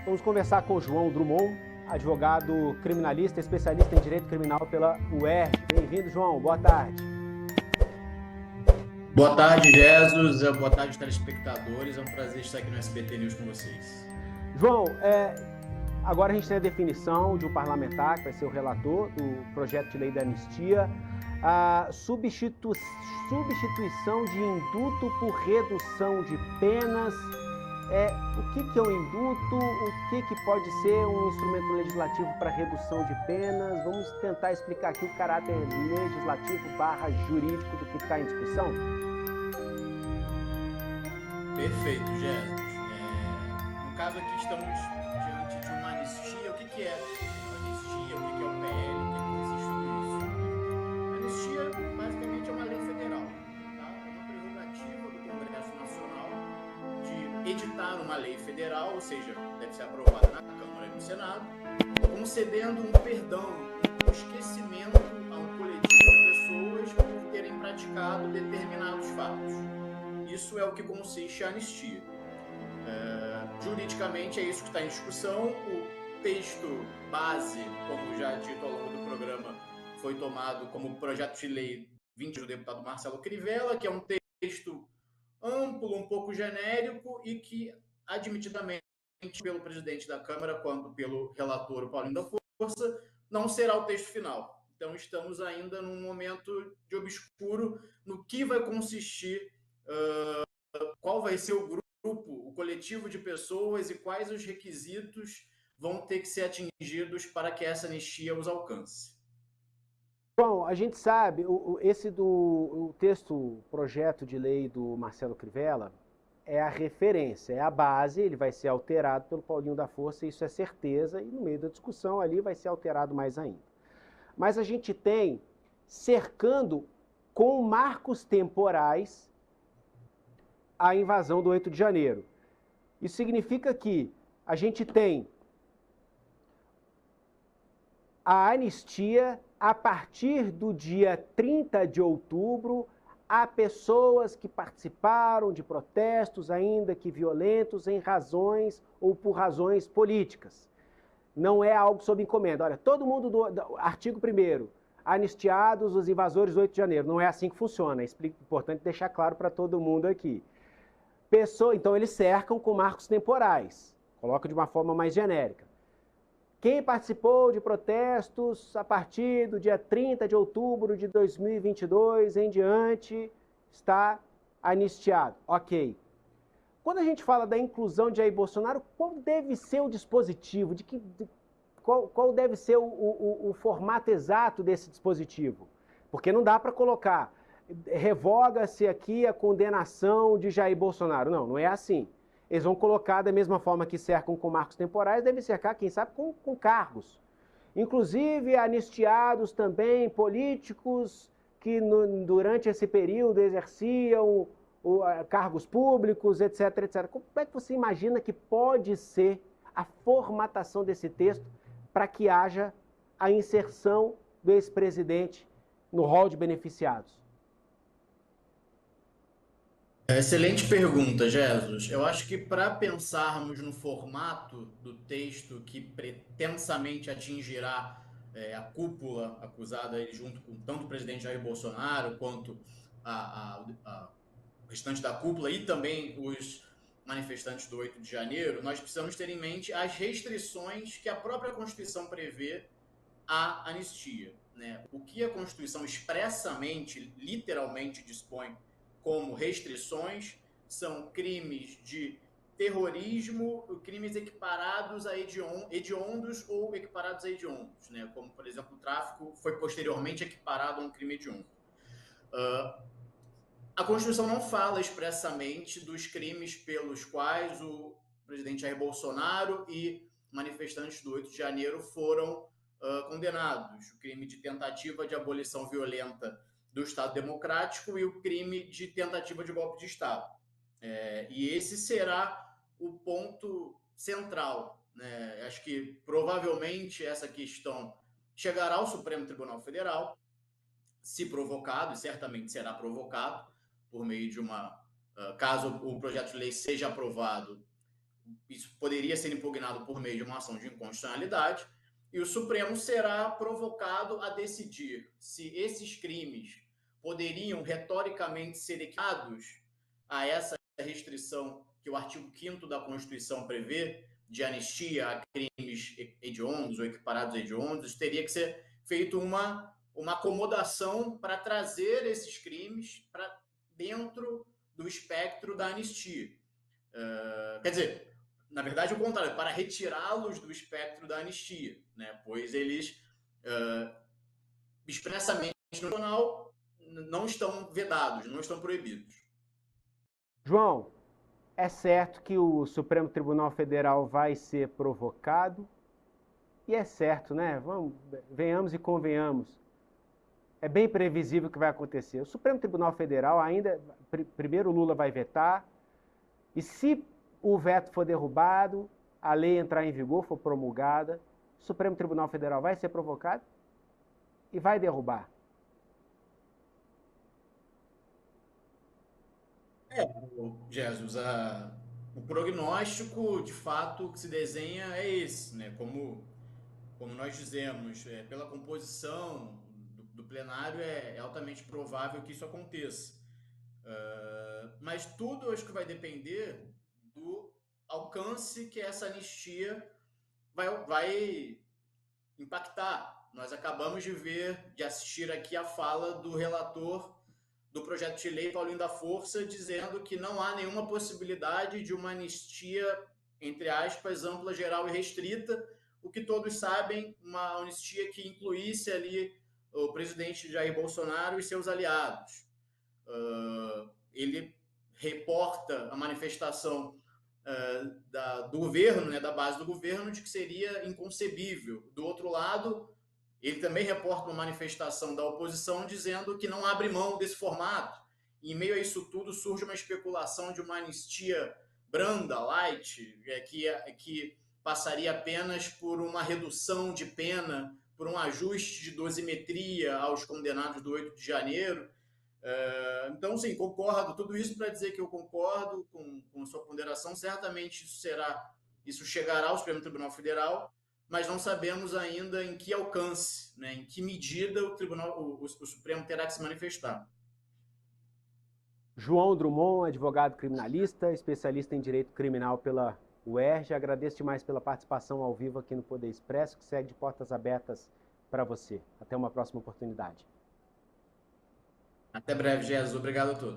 Vamos conversar com o João Drummond, advogado criminalista, especialista em direito criminal pela UERJ. Bem-vindo, João. Boa tarde. Boa tarde, Jesus. Boa tarde, telespectadores. É um prazer estar aqui no SBT News com vocês. João, agora a gente tem a definição de um parlamentar, que vai ser o relator do projeto de lei da anistia, a substituição de indulto por redução de penas. O que é o indulto? O que pode ser um instrumento legislativo para redução de penas? Vamos tentar explicar aqui o caráter legislativo / jurídico do que está em discussão? Perfeito, Jesus. No caso aqui estamos diante de uma anistia. O que é a anistia? O que é o PL? O que consiste tudo isso? A anistia, basicamente, é uma lei federal. Tá? É uma prerrogativa do Congresso Nacional de editar uma lei federal, ou seja, deve ser aprovada na Câmara e no Senado, concedendo um perdão, um esquecimento a um coletivo de pessoas por terem praticado determinados fatos. Isso é o que consiste a anistia. Juridicamente é isso que está em discussão. O texto base, como já dito ao longo do programa, foi tomado como projeto de lei 20 do deputado Marcelo Crivella, que é um texto amplo, um pouco genérico e que, admitidamente, pelo presidente da Câmara quanto pelo relator Paulinho da Força, não será o texto final. Então, estamos ainda num momento de obscuro no que vai consistir, qual vai ser o grupo, o coletivo de pessoas e quais os requisitos vão ter que ser atingidos para que essa anistia os alcance. Bom, a gente sabe, o texto, projeto de lei do Marcelo Crivella é a referência, é a base, ele vai ser alterado pelo Paulinho da Força, isso é certeza, e no meio da discussão ali vai ser alterado mais ainda. Mas a gente tem, cercando com marcos temporais, a invasão do 8 de janeiro. Isso significa que a gente tem a anistia a partir do dia 30 de outubro a pessoas que participaram de protestos, ainda que violentos, em razões ou por razões políticas. Não é algo sob encomenda. Olha, todo mundo do artigo 1º, anistiados os invasores do 8 de janeiro. Não é assim que funciona. É importante deixar claro para todo mundo aqui. Então, eles cercam com marcos temporais. Coloca de uma forma mais genérica. Quem participou de protestos a partir do dia 30 de outubro de 2022 em diante está anistiado. Ok. Quando a gente fala da inclusão de Jair Bolsonaro, qual deve ser o dispositivo? Qual deve ser o formato exato desse dispositivo? Porque não dá para colocar, revoga-se aqui a condenação de Jair Bolsonaro. Não é assim. Eles vão colocar da mesma forma que cercam com marcos temporais, devem cercar, quem sabe, com cargos. Inclusive, anistiados também políticos que durante esse período exerciam cargos públicos, etc, etc. Como é que você imagina que pode ser a formatação desse texto para que haja a inserção do ex-presidente no rol de beneficiados? Excelente pergunta, Jesus. Eu acho que para pensarmos no formato do texto que pretensamente atingirá a cúpula acusada junto com tanto o presidente Jair Bolsonaro quanto o restante da cúpula e também os manifestantes do 8 de janeiro, nós precisamos ter em mente as restrições que a própria Constituição prevê à anistia, né? O que a Constituição expressamente, literalmente dispõe como restrições são crimes de terrorismo, crimes equiparados a hediondos ou equiparados a hediondos, né? Como, por exemplo, o tráfico foi posteriormente equiparado a um crime hediondo. A Constituição não fala expressamente dos crimes pelos quais o presidente Jair Bolsonaro e manifestantes do 8 de janeiro foram condenados. O crime de tentativa de abolição violenta do Estado Democrático e o crime de tentativa de golpe de Estado. E esse será o ponto central, né? Acho que provavelmente essa questão chegará ao Supremo Tribunal Federal, se provocado, e certamente será provocado, por meio de caso o projeto de lei seja aprovado, isso poderia ser impugnado por meio de uma ação de inconstitucionalidade, e o Supremo será provocado a decidir se esses crimes poderiam retoricamente ser equiparados a essa restrição que o artigo 5º da Constituição prevê, de anistia a crimes hediondos ou equiparados a hediondos. Teria que ser feito uma acomodação para trazer esses crimes para dentro do espectro da anistia. Quer dizer, na verdade, o contrário, para retirá-los do espectro da anistia, né? Pois eles, expressamente no tribunal, não estão vedados, não estão proibidos. João, é certo que o Supremo Tribunal Federal vai ser provocado, e é certo, né? Venhamos e convenhamos. É bem previsível o que vai acontecer. O Supremo Tribunal Federal ainda, primeiro Lula vai vetar, e se o veto for derrubado, a lei entrar em vigor, for promulgada, o Supremo Tribunal Federal vai ser provocado e vai derrubar. Jesus, o prognóstico, de fato, que se desenha é esse, né? Como nós dizemos, pela composição do plenário, é altamente provável que isso aconteça. Mas tudo, acho que vai depender do alcance que essa anistia vai impactar. Nós acabamos de assistir aqui a fala do relator do projeto de lei, Paulinho da Força, dizendo que não há nenhuma possibilidade de uma anistia, entre aspas, ampla, geral e restrita, o que todos sabem, uma anistia que incluísse ali o presidente Jair Bolsonaro e seus aliados. Ele reporta a manifestação do governo, né, da base do governo, de que seria inconcebível. Do outro lado, ele também reporta uma manifestação da oposição dizendo que não abre mão desse formato. E, em meio a isso tudo, surge uma especulação de uma anistia branda, light, que passaria apenas por uma redução de pena, por um ajuste de dosimetria aos condenados do 8 de janeiro. Então, sim, concordo. Tudo isso para dizer que eu concordo com a sua ponderação. Certamente isso chegará ao Supremo Tribunal Federal, mas não sabemos ainda em que alcance, né, em que medida o Supremo terá que se manifestar. João Drummond, advogado criminalista, especialista em direito criminal pela UERJ. Agradeço demais pela participação ao vivo aqui no Poder Expresso, que segue de portas abertas para você. Até uma próxima oportunidade. Até breve, Jesus. Obrigado a todos.